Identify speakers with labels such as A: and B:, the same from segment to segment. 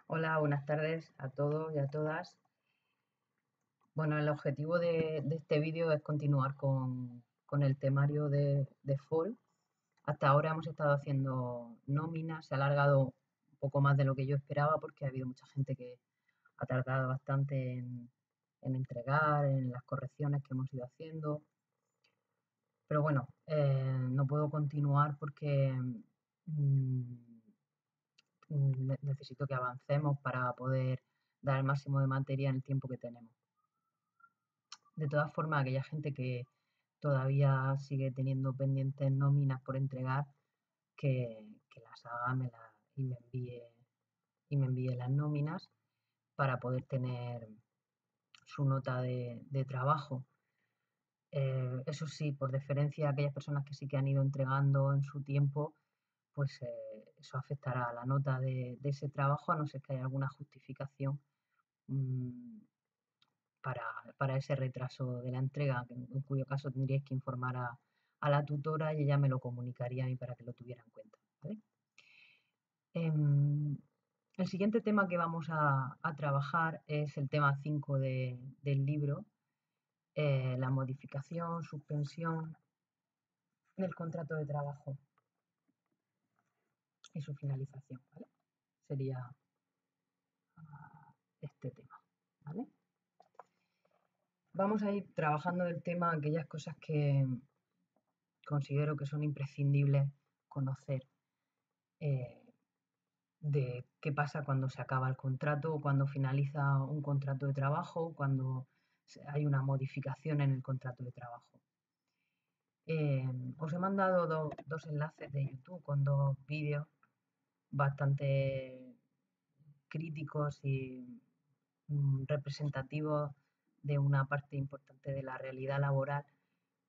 A: Hola, buenas tardes a todos y a todas. Bueno, el objetivo de este vídeo es continuar con el temario de FOL. Hasta ahora hemos estado haciendo nóminas, se ha alargado un poco más de lo que yo esperaba porque ha habido mucha gente que ha tardado bastante en entregar, en las correcciones que hemos ido haciendo. Pero bueno, no puedo continuar porque necesito que avancemos para poder dar el máximo de materia en el tiempo que tenemos. De todas formas, aquella gente que todavía sigue teniendo pendientes nóminas por entregar, que las haga y me envíe las nóminas para poder tener su nota de trabajo. Eso sí, por deferencia a aquellas personas que sí que han ido entregando en su tiempo, pues eso afectará a la nota de ese trabajo, a no ser que haya alguna justificación mm, para, para ese retraso de la entrega, en cuyo caso tendríais que informar a la tutora y ella me lo comunicaría a mí para que lo tuviera en cuenta. ¿Vale? El siguiente tema que vamos a trabajar es el tema 5 del libro, la modificación, suspensión del contrato de trabajo y su finalización. ¿Vale? Sería este tema. ¿Vale? Vamos a ir trabajando el tema, aquellas cosas que considero que son imprescindibles conocer eh, de qué pasa cuando se acaba el contrato o cuando finaliza un contrato de trabajo, cuando hay una modificación en el contrato de trabajo. Os he mandado dos enlaces de YouTube con dos vídeos bastante críticos y representativos de una parte importante de la realidad laboral,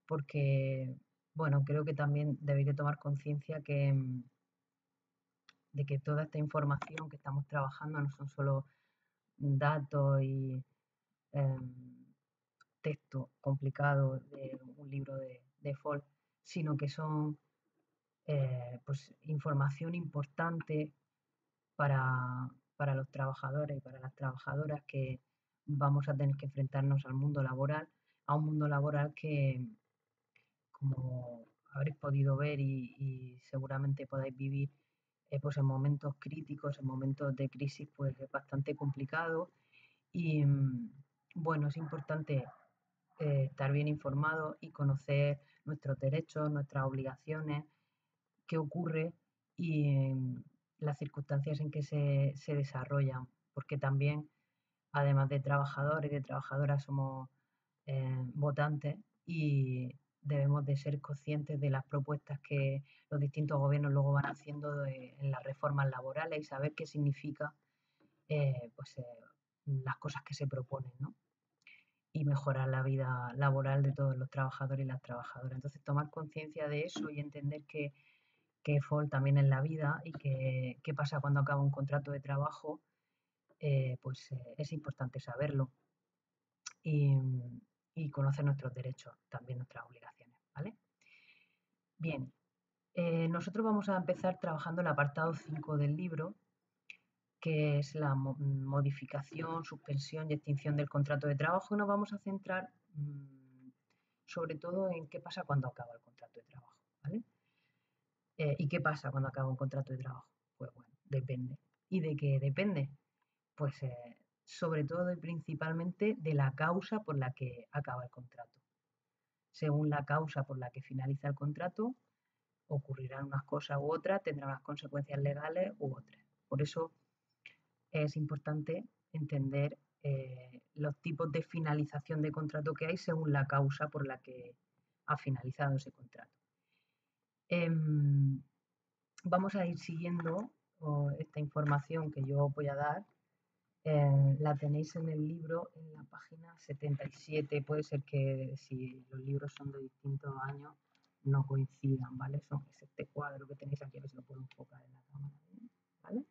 A: porque, bueno, creo que también debéis de tomar conciencia de que toda esta información que estamos trabajando no son solo datos y texto complicado de un libro de Folk, sino que son pues, información importante para los trabajadores y para las trabajadoras que vamos a tener que enfrentarnos al mundo laboral, a un mundo laboral que, como habréis podido ver y seguramente podáis vivir, pues en momentos críticos, en momentos de crisis, pues es bastante complicado y bueno, es importante estar bien informado y conocer nuestros derechos, nuestras obligaciones, qué ocurre y las circunstancias en que se desarrollan, porque también, además de trabajadores y de trabajadoras, somos votantes y debemos de ser conscientes de las propuestas que los distintos gobiernos luego van haciendo en las reformas laborales y saber qué significa pues, las cosas que se proponen, ¿no? Y mejorar la vida laboral de todos los trabajadores y las trabajadoras. Entonces, tomar conciencia de eso y entender que FOL también es la vida y que qué pasa cuando acaba un contrato de trabajo, pues es importante saberlo y, y conocer nuestros derechos, también nuestras obligaciones, ¿vale? Bien, nosotros vamos a empezar trabajando el apartado 5 del libro, que es la modificación, suspensión y extinción del contrato de trabajo, y nos vamos a centrar sobre todo en qué pasa cuando acaba el contrato de trabajo, ¿vale? ¿Y qué pasa cuando acaba un contrato de trabajo? Pues bueno, depende. ¿Y de qué depende? Pues sobre todo y principalmente de la causa por la que acaba el contrato. Según la causa por la que finaliza el contrato, ocurrirán unas cosas u otras, tendrá unas consecuencias legales u otras. Por eso es importante entender los tipos de finalización de contrato que hay según la causa por la que ha finalizado ese contrato. Vamos a ir siguiendo esta información que yo voy a dar. La tenéis en el libro en la página 77. Puede ser que si los libros son de distintos años no coincidan, ¿vale? Es este cuadro que tenéis aquí, a ver si lo puedo enfocar en la cámara, ¿vale?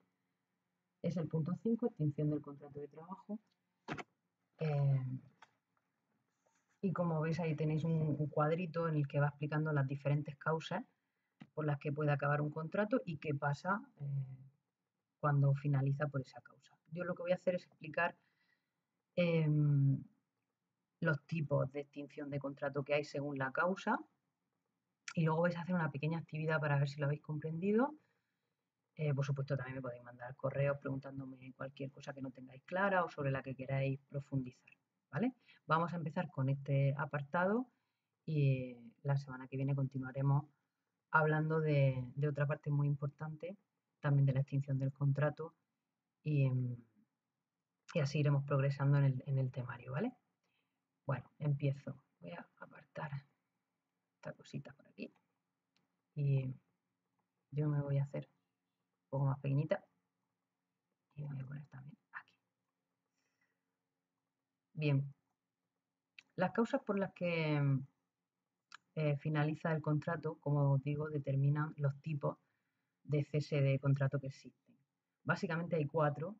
A: Es el punto 5, extinción del contrato de trabajo. Eh, y como veis ahí tenéis un cuadrito en el que va explicando las diferentes causas por las que puede acabar un contrato y qué pasa cuando finaliza por esa causa. yo lo que voy a hacer es explicar em, los tipos de extinción de contrato que hay según la causa y luego vais a hacer una pequeña actividad para ver si lo habéis comprendido. Por supuesto, también me podéis mandar correos preguntándome cualquier cosa que no tengáis clara o sobre la que queráis profundizar, ¿vale? Vamos a empezar con este apartado y la semana que viene continuaremos hablando de otra parte muy importante, también de la extinción del contrato y, y así iremos progresando en el temario, ¿vale? Bueno, empiezo. Voy a apartar esta cosita por aquí y yo me voy a hacer un poco más pequeñita y me voy a poner también aquí. Bien, las causas por las que finaliza el contrato, como os digo, determinan los tipos de cese de contrato que existen. Básicamente hay 4.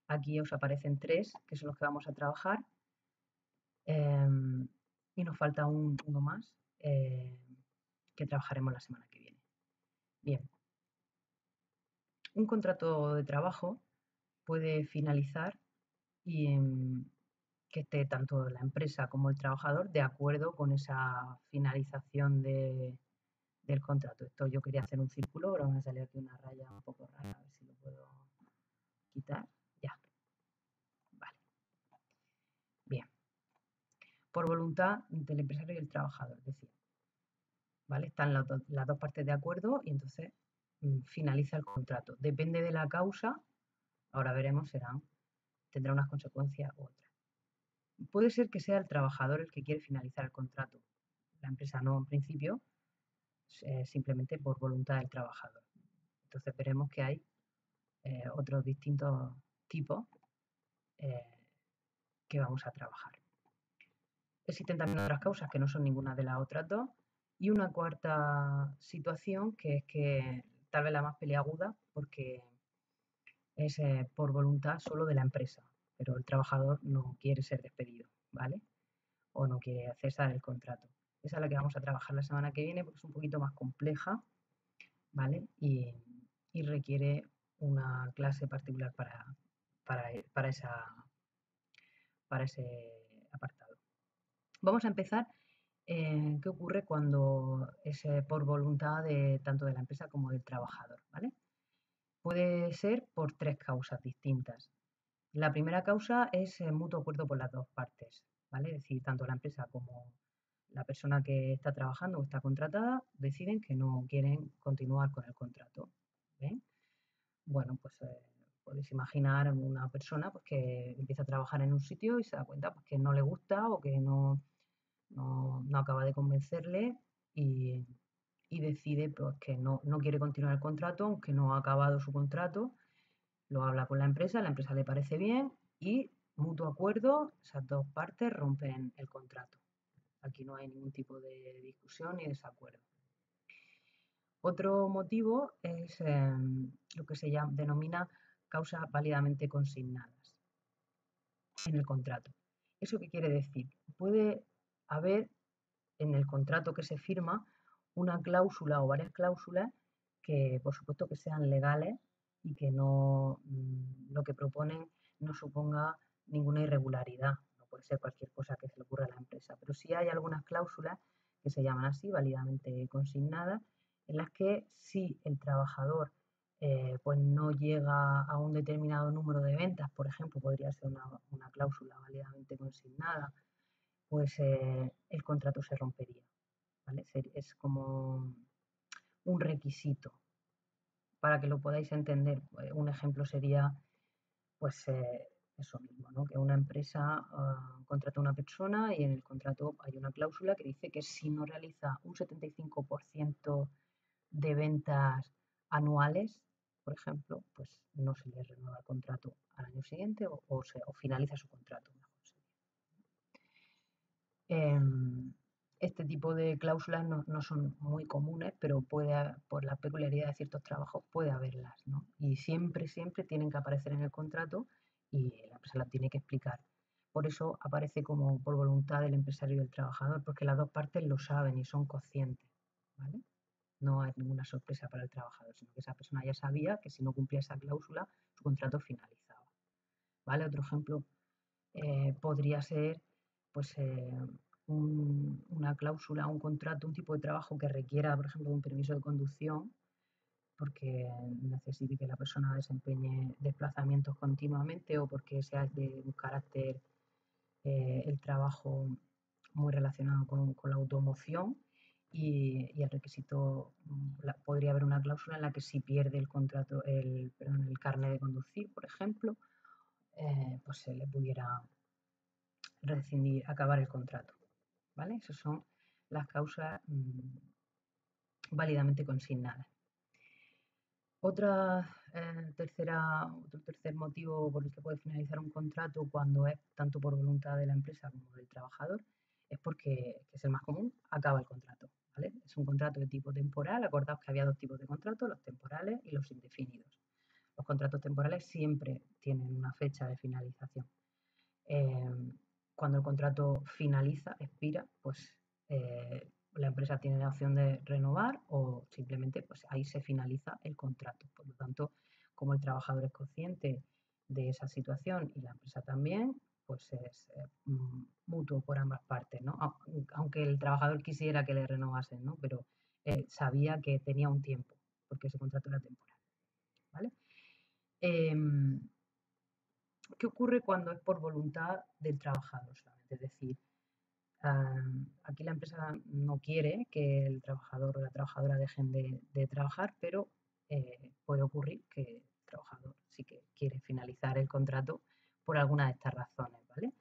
A: Aquí os aparecen 3, que son los que vamos a trabajar. Y nos falta uno más que trabajaremos la semana que viene. Bien, un contrato de trabajo puede finalizar y que esté tanto la empresa como el trabajador de acuerdo con esa finalización del contrato. Esto yo quería hacer un círculo, ahora me salió aquí una raya un poco rara, a ver si lo puedo quitar. Ya, vale. Bien, por voluntad del empresario y el trabajador, decía. ¿Vale? Están las dos partes de acuerdo y entonces finaliza el contrato. Depende de la causa, ahora veremos, tendrá unas consecuencias u otras. Puede ser que sea el trabajador el que quiere finalizar el contrato. La empresa no, en principio, simplemente por voluntad del trabajador. Entonces veremos que hay otros distintos tipos eh, que vamos a trabajar. Existen también otras causas que no son ninguna de las otras dos. Y una cuarta situación que es que tal vez la más peliaguda porque es por voluntad solo de la empresa, pero el trabajador no quiere ser despedido, ¿vale? O no quiere cesar el contrato. Esa es la que vamos a trabajar la semana que viene porque es un poquito más compleja, ¿vale? Y requiere una clase particular para ese apartado. Vamos a empezar. ¿Qué ocurre cuando es por voluntad de tanto de la empresa como del trabajador? ¿Vale? Puede ser por 3 causas distintas. La primera causa es el mutuo acuerdo por las dos partes, ¿vale? Es decir, tanto la empresa como la persona que está trabajando o está contratada deciden que no quieren continuar con el contrato. ¿Ven? Bueno, pues podéis imaginar una persona pues, que empieza a trabajar en un sitio y se da cuenta pues, que no le gusta o que no acaba de convencerle y, y decide pues, que no quiere continuar el contrato, aunque no ha acabado su contrato, lo habla con la empresa le parece bien y mutuo acuerdo, esas dos partes rompen el contrato. Aquí no hay ningún tipo de discusión ni desacuerdo. Otro motivo es lo que se denomina causas válidamente consignadas en el contrato. ¿Eso qué quiere decir? Puede haber en el contrato que se firma una cláusula o varias cláusulas que por supuesto que sean legales y que no lo que proponen no suponga ninguna irregularidad. No puede ser cualquier cosa que se le ocurra a la empresa, pero sí hay algunas cláusulas que se llaman así, válidamente consignadas, en las que si el trabajador pues no llega a un determinado número de ventas, por ejemplo, podría ser una cláusula válidamente consignada, pues el contrato se rompería. ¿Vale? Es como un requisito. Para que lo podáis entender, un ejemplo sería pues eso mismo, ¿no? Que una empresa contrata a una persona y en el contrato hay una cláusula que dice que si no realiza un 75% de ventas anuales, por ejemplo, pues no se le renueva el contrato al año siguiente o finaliza su contrato. Este tipo de cláusulas no son muy comunes, pero por la peculiaridad de ciertos trabajos puede haberlas, ¿no? Y siempre tienen que aparecer en el contrato y la empresa las tiene que explicar. Por eso aparece como por voluntad del empresario y del trabajador, porque las dos partes lo saben y son conscientes, ¿vale? No hay ninguna sorpresa para el trabajador, sino que esa persona ya sabía que si no cumplía esa cláusula, su contrato finalizaba. ¿vale? Otro ejemplo podría ser pues, una cláusula, un contrato, un tipo de trabajo que requiera, por ejemplo, un permiso de conducción, porque necesite que la persona desempeñe desplazamientos continuamente o porque sea de un carácter el trabajo muy relacionado con la automoción y el requisito, podría haber una cláusula en la que si pierde el contrato, perdón, el carnet de conducir, por ejemplo, pues se le pudiera rescindir, acabar el contrato, ¿vale? Esas son las causas válidamente consignadas. Otro tercer motivo por el que puede finalizar un contrato cuando es tanto por voluntad de la empresa como del trabajador es porque, que es el más común, acaba el contrato, ¿vale? Es un contrato de tipo temporal. Acordaos que había dos tipos de contratos, los temporales y los indefinidos. Los contratos temporales siempre tienen una fecha de finalización. Cuando el contrato finaliza, expira, pues la empresa tiene la opción de renovar o simplemente pues ahí se finaliza el contrato. Por lo tanto, como el trabajador es consciente de esa situación y la empresa también, pues es mutuo por ambas partes, ¿no? Aunque el trabajador quisiera que le renovasen, ¿no? Pero sabía que tenía un tiempo, porque ese contrato era temporal, ¿vale? ¿Qué ocurre cuando es por voluntad del trabajador solamente? Es decir, aquí la empresa no quiere que el trabajador o la trabajadora dejen de trabajar, pero puede ocurrir que el trabajador sí que quiere finalizar el contrato por alguna de estas razones, ¿vale?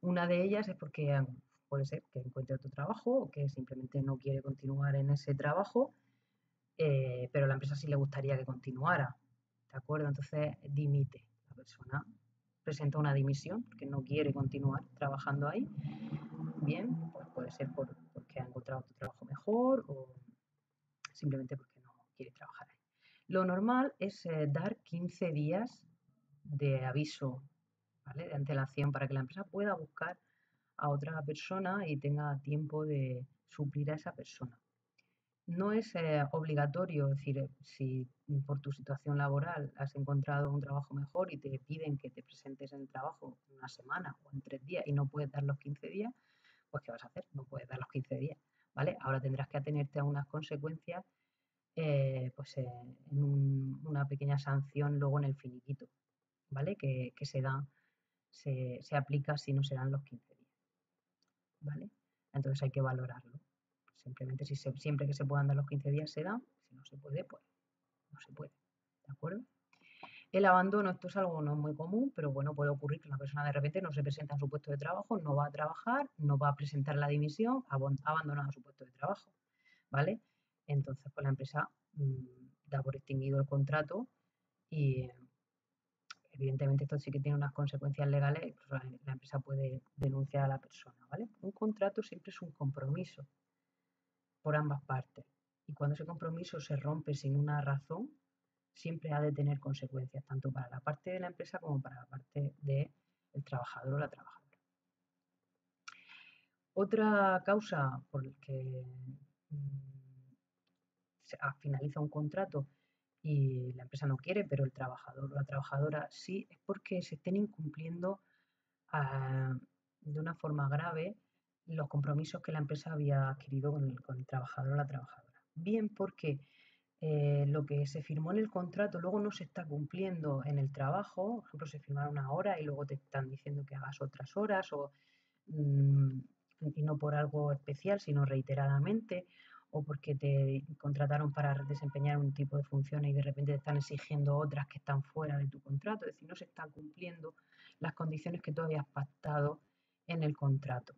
A: Una de ellas es porque puede ser que encuentre otro trabajo o que simplemente no quiere continuar en ese trabajo, pero a la empresa sí le gustaría que continuara, ¿de acuerdo? Entonces dimite la persona, presenta una dimisión porque no quiere continuar trabajando ahí. Bien, pues puede ser porque ha encontrado otro trabajo mejor o simplemente porque no quiere trabajar ahí. Lo normal es dar 15 días de aviso, ¿vale? De antelación para que la empresa pueda buscar a otra persona y tenga tiempo de suplir a esa persona. No es obligatorio, es decir, si por tu situación laboral has encontrado un trabajo mejor y te piden que te presentes en el trabajo en una semana o en 3 días y no puedes dar los 15 días, pues ¿qué vas a hacer? No puedes dar los 15 días, ¿vale? Ahora tendrás que atenerte a unas consecuencias, pues en una pequeña sanción luego en el finiquito, ¿vale? Que se aplica si no se dan los 15 días, ¿vale? Entonces hay que valorarlo. Simplemente siempre que se puedan dar los 15 días se dan, si no se puede, pues no se puede, ¿de acuerdo? El abandono, esto es algo no muy común, pero bueno, puede ocurrir que una persona de repente no se presenta en su puesto de trabajo, no va a trabajar, no va a presentar la dimisión, ha abandonado su puesto de trabajo, ¿vale? Entonces, pues la empresa da por extinguido el contrato y evidentemente esto sí que tiene unas consecuencias legales, pues la empresa puede denunciar a la persona, ¿vale? Un contrato siempre es un compromiso por ambas partes y cuando ese compromiso se rompe sin una razón, siempre ha de tener consecuencias, tanto para la parte de la empresa como para la parte del trabajador o la trabajadora. Otra causa por la que se finaliza un contrato y la empresa no quiere, pero el trabajador o la trabajadora sí, es porque se estén incumpliendo de una forma grave los compromisos que la empresa había adquirido con el trabajador o la trabajadora. Bien porque lo que se firmó en el contrato luego no se está cumpliendo en el trabajo, por ejemplo, se firmaron una hora y luego te están diciendo que hagas otras horas mm, y no por algo especial, sino reiteradamente, o porque te contrataron para desempeñar un tipo de funciones y de repente te están exigiendo otras que están fuera de tu contrato, es decir, no se están cumpliendo las condiciones que tú habías pactado en el contrato.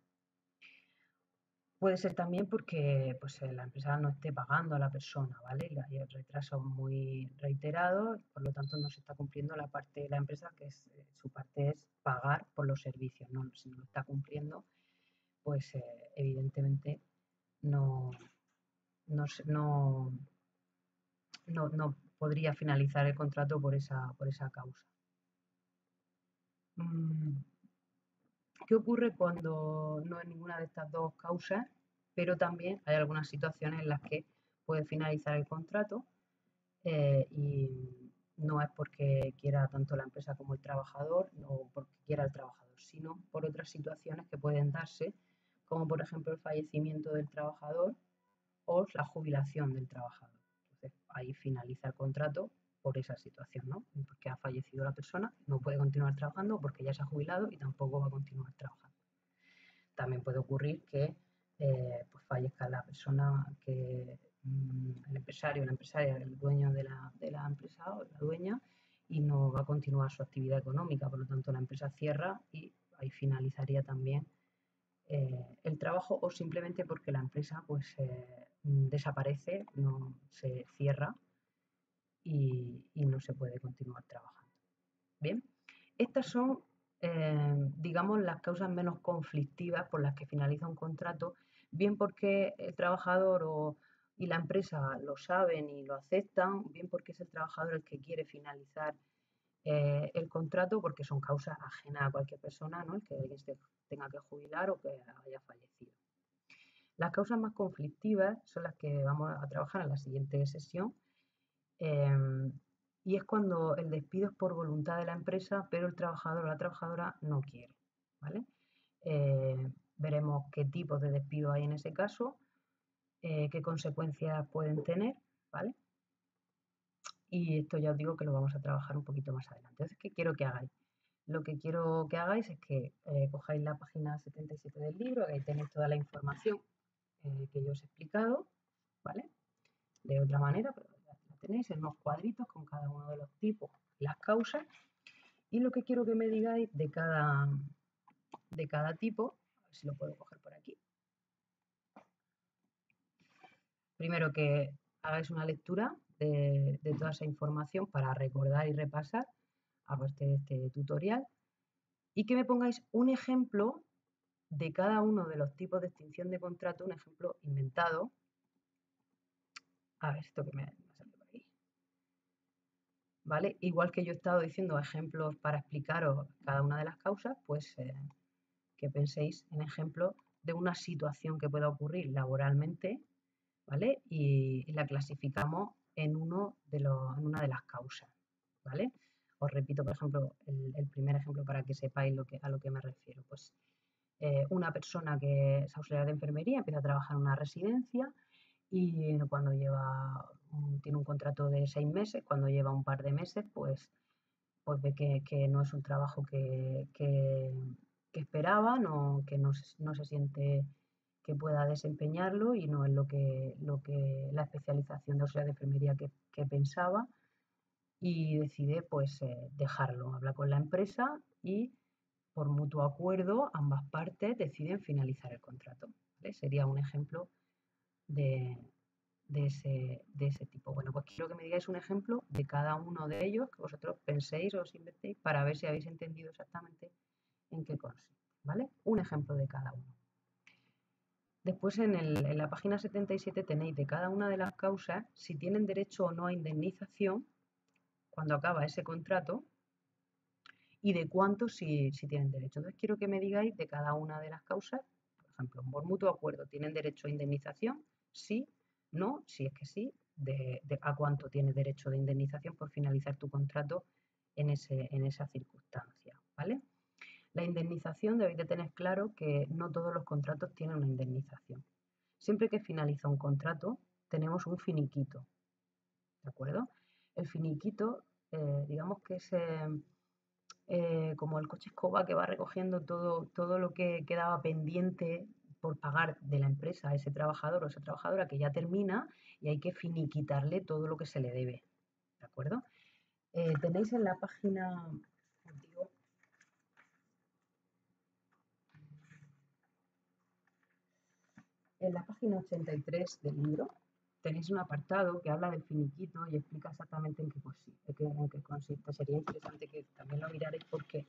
A: Puede ser también porque pues, la empresa no esté pagando a la persona, ¿vale? Hay retrasos muy reiterados, por lo tanto no se está cumpliendo la parte de la empresa, que es, su parte es pagar por los servicios, ¿no? Si no lo está cumpliendo, pues evidentemente no, no, no podría finalizar el contrato por esa causa. ¿Qué ocurre cuando no hay ninguna de estas dos causas, pero también hay algunas situaciones en las que puede finalizar el contrato no es porque quiera tanto la empresa como el trabajador, o porque quiera el trabajador, sino por otras situaciones que pueden darse, como por ejemplo el fallecimiento del trabajador o la jubilación del trabajador. Entonces, ahí finaliza el contrato por esa situación, ¿no? Porque ha fallecido la persona, no puede continuar trabajando porque ya se ha jubilado y tampoco va a continuar trabajando. También puede ocurrir que pues fallezca la persona que el empresario, la empresaria, el dueño de la empresa o la dueña y no va a continuar su actividad económica, por lo tanto la empresa cierra y ahí finalizaría también el trabajo o simplemente porque la empresa pues desaparece, no se cierra y no se puede continuar trabajando. Bien, estas son, digamos, las causas menos conflictivas por las que finaliza un contrato, bien porque el trabajador y la empresa lo saben y lo aceptan, bien porque es el trabajador el que quiere finalizar el contrato, porque son causas ajenas a cualquier persona, ¿no? El que alguien se tenga que jubilar o que haya fallecido. Las causas más conflictivas son las que vamos a trabajar en la siguiente sesión. Y es cuando el despido es por voluntad de la empresa, pero el trabajador o la trabajadora no quiere, ¿vale? Veremos qué tipos de despido hay en ese caso, qué consecuencias pueden tener, ¿vale? Y esto ya os digo que lo vamos a trabajar un poquito más adelante. Entonces, ¿qué quiero que hagáis? Lo que quiero que hagáis es que cojáis la página 77 del libro, que ahí tenéis toda la información que yo os he explicado, ¿vale? De otra manera, pero ya la tenéis en unos cuadritos con cada uno de los tipos, las causas, y lo que quiero que me digáis de cada tipo, a ver si lo puedo coger por aquí. Primero que hagáis una lectura de toda esa información para recordar y repasar, aparte de este tutorial, y que me pongáis un ejemplo de cada uno de los tipos de extinción de contrato, un ejemplo inventado. A ver, esto que me ha salido por aquí. ¿Vale? Igual que yo he estado diciendo ejemplos para explicaros cada una de las causas, pues que penséis en ejemplos de una situación que pueda ocurrir laboralmente, ¿vale? Y la clasificamos en en una de las causas, ¿vale? Os repito, por ejemplo, el primer ejemplo para que sepáis a lo que me refiero. Pues una persona que es auxiliar de enfermería empieza a trabajar en una residencia y cuando tiene un contrato de 6 meses, cuando lleva un par de meses, pues ve que no es un trabajo que esperaba, que no se siente que pueda desempeñarlo y no es lo que la especialización de auxiliar de enfermería que pensaba y decide pues dejarlo. Habla con la empresa y por mutuo acuerdo ambas partes deciden finalizar el contrato, ¿vale? Sería un ejemplo de, de ese tipo. Bueno, pues quiero que me digáis un ejemplo de cada uno de ellos, que vosotros penséis o os inventéis para ver si habéis entendido exactamente en qué consiste, ¿vale? Un ejemplo de cada uno. Después en la página 77 tenéis de cada una de las causas si tienen derecho o no a indemnización cuando acaba ese contrato y de cuánto si tienen derecho. Entonces quiero que me digáis de cada una de las causas, por ejemplo, por mutuo acuerdo, ¿tienen derecho a indemnización? Sí, no, si es que sí, a cuánto tienes derecho de indemnización por finalizar tu contrato en esa circunstancia, ¿vale? La indemnización debéis de tener claro que no todos los contratos tienen una indemnización. Siempre que finaliza un contrato, tenemos un finiquito, ¿de acuerdo? El finiquito, digamos que es como el coche escoba que va recogiendo todo lo que quedaba pendiente por pagar de la empresa a ese trabajador o esa trabajadora que ya termina y hay que finiquitarle todo lo que se le debe, ¿de acuerdo? Tenéis en la página, digo, en la página 83 del libro, tenéis un apartado que habla del finiquito y explica exactamente en qué consiste. Sería interesante que también lo mirarais porque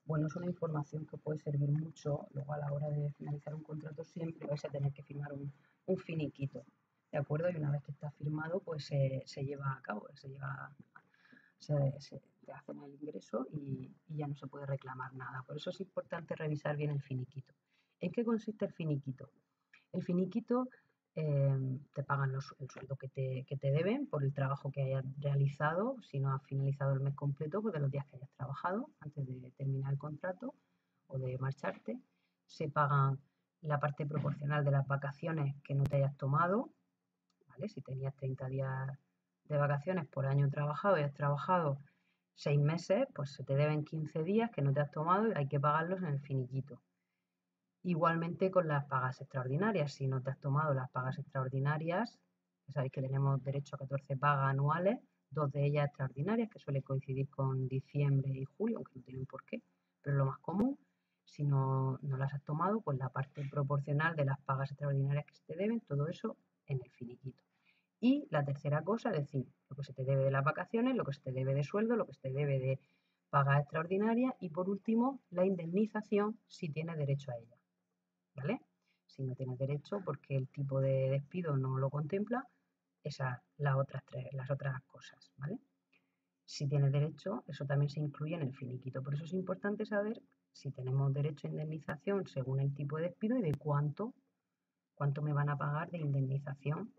A: bueno, es una información que puede servir mucho. Luego a la hora de finalizar un contrato siempre vais a tener que firmar un finiquito, ¿de acuerdo? Y una vez que está firmado, pues se lleva a cabo, te hacen el ingreso y ya no se puede reclamar nada. Por eso es importante revisar bien el finiquito. ¿En qué consiste el finiquito? El finiquito te pagan el sueldo que te deben por el trabajo que hayas realizado. Si no has finalizado el mes completo, pues de los días que hayas trabajado antes de terminar el contrato o de marcharte. Se pagan la parte proporcional de las vacaciones que no te hayas tomado, ¿vale? Si tenías 30 días de vacaciones por año trabajado y has trabajado 6 meses, pues se te deben 15 días que no te has tomado y hay que pagarlos en el finiquito. Igualmente con las pagas extraordinarias. Si no te has tomado las pagas extraordinarias, ya sabéis que tenemos derecho a 14 pagas anuales, 2 de ellas extraordinarias, que suele coincidir con diciembre y julio, aunque no tienen por qué, pero es lo más común. Si no las has tomado, pues la parte proporcional de las pagas extraordinarias que se te deben, todo eso en el finiquito. Y la tercera cosa, es decir, lo que se te debe de las vacaciones, lo que se te debe de sueldo, lo que se te debe de pagas extraordinarias y por último, la indemnización si tienes derecho a ella. ¿Vale? Si no tienes derecho porque el tipo de despido no lo contempla, las otras cosas, ¿vale? Si tienes derecho, eso también se incluye en el finiquito. Por eso es importante saber si tenemos derecho a indemnización según el tipo de despido y de cuánto me van a pagar de indemnización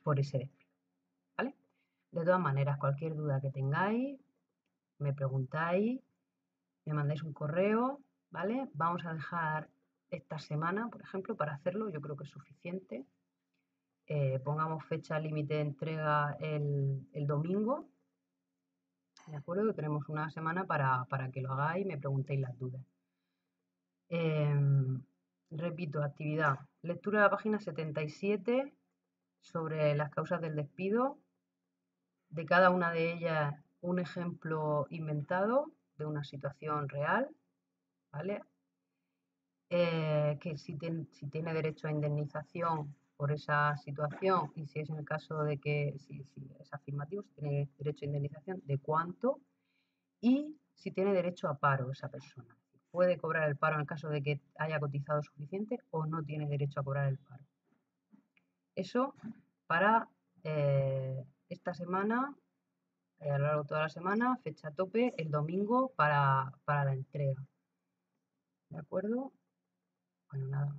A: por ese despido, ¿vale? De todas maneras, cualquier duda que tengáis, me preguntáis, me mandáis un correo, ¿vale? Vamos a dejar esta semana, por ejemplo, para hacerlo, yo creo que es suficiente. Pongamos fecha límite de entrega el domingo, ¿de acuerdo? Que tenemos una semana para que lo hagáis y me preguntéis las dudas. Repito, actividad. Lectura de la página 77 sobre las causas del despido. De cada una de ellas un ejemplo inventado de una situación real, ¿vale? Que si tiene derecho a indemnización por esa situación y si es en el caso de que si es afirmativo, si tiene derecho a indemnización, de cuánto y si tiene derecho a paro esa persona. Puede cobrar el paro en el caso de que haya cotizado suficiente o no tiene derecho a cobrar el paro. Eso para esta semana, a lo largo de toda la semana, fecha tope, el domingo para la entrega. ¿De acuerdo? Bueno, nada más.